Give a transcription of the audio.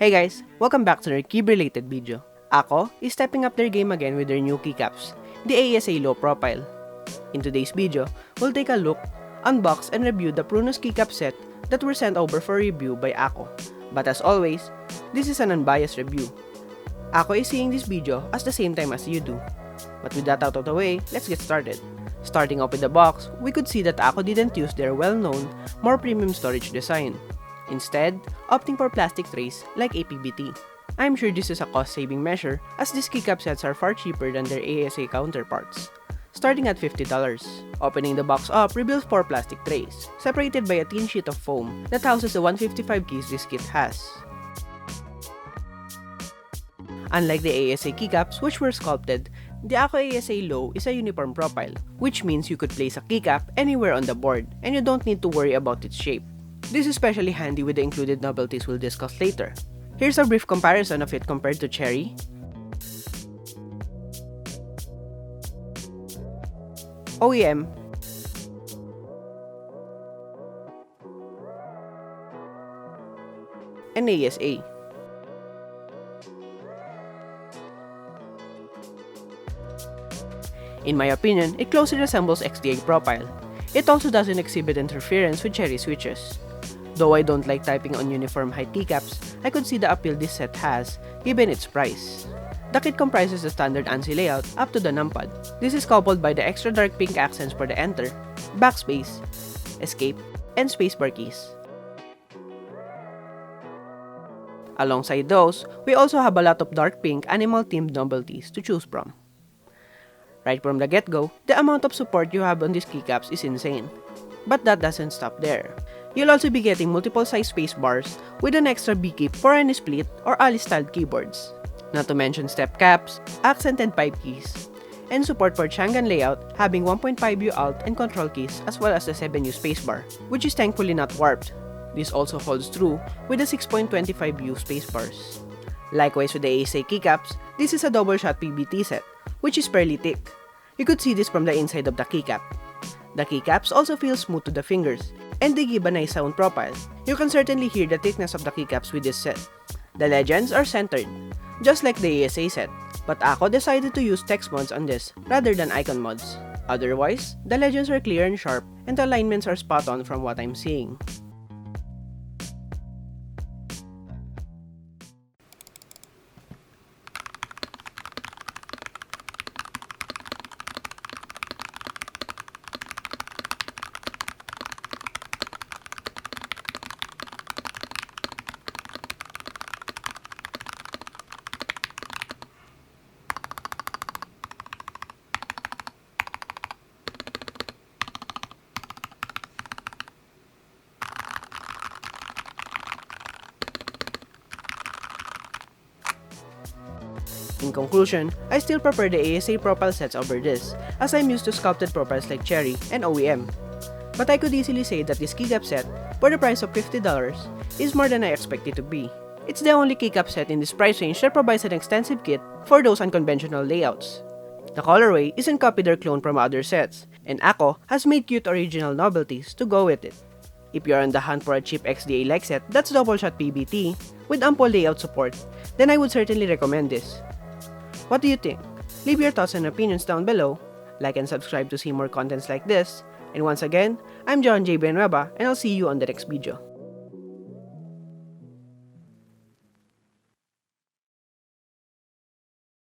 Hey guys, welcome back to their key-related video. Akko is stepping up their game again with their new keycaps, the ASA-Low Profile. In today's video, we'll take a look, unbox, and review the Prunus keycap set that were sent over for review by Akko. But as always, this is an unbiased review. Akko is seeing this video at the same time as you do. But with that out of the way, let's get started. Starting off with the box, we could see that Akko didn't use their well-known, more premium storage design. Instead, opting for plastic trays like APBT. I'm sure this is a cost-saving measure as these keycap sets are far cheaper than their ASA counterparts, starting at $50. Opening the box up reveals 4 plastic trays, separated by a thin sheet of foam that houses the 155 keys this kit has. Unlike the ASA keycaps which were sculpted, the Akko ASA-Low is a uniform profile, which means you could place a keycap anywhere on the board and you don't need to worry about its shape. This is especially handy with the included novelties we'll discuss later. Here's a brief comparison of it compared to Cherry, OEM, and ASA. In my opinion, it closely resembles XDA profile. It also doesn't exhibit interference with Cherry switches. Though I don't like typing on uniform height keycaps, I could see the appeal this set has, given its price. The kit comprises the standard ANSI layout up to the numpad. This is coupled by the extra dark pink accents for the enter, backspace, escape, and spacebar keys. Alongside those, we also have a lot of dark pink animal-themed novelties to choose from. Right from the get-go, the amount of support you have on these keycaps is insane. But that doesn't stop there. You'll also be getting multiple size space-bars with an extra B-keep for any split or Ali-styled keyboards. Not to mention step caps, accent and pipe keys, and support for Changan layout having 1.5U Alt and control keys as well as the 7U spacebar, which is thankfully not warped. This also holds true with the 6.25U spacebars. Likewise with the ASA keycaps, this is a double shot PBT set, which is fairly thick. You could see this from the inside of the keycap. The keycaps also feel smooth to the fingers, and they give a nice sound profile. You can certainly hear the thickness of the keycaps with this set. The legends are centered, just like the ASA set, but Akko decided to use text mods on this rather than icon mods. Otherwise, the legends are clear and sharp, and the alignments are spot on from what I'm seeing. In conclusion, I still prefer the ASA profile sets over this, as I'm used to sculpted profiles like Cherry and OEM. But I could easily say that this keycap set, for the price of $50, is more than I expected to be. It's the only keycap set in this price range that provides an extensive kit for those unconventional layouts. The colorway isn't copied or cloned from other sets, and Akko has made cute original novelties to go with it. If you're on the hunt for a cheap XDA-like set that's double shot PBT, with ample layout support, then I would certainly recommend this. What do you think? Leave your thoughts and opinions down below, like and subscribe to see more contents like this, and once again, I'm John J. Benueva and I'll see you on the next video.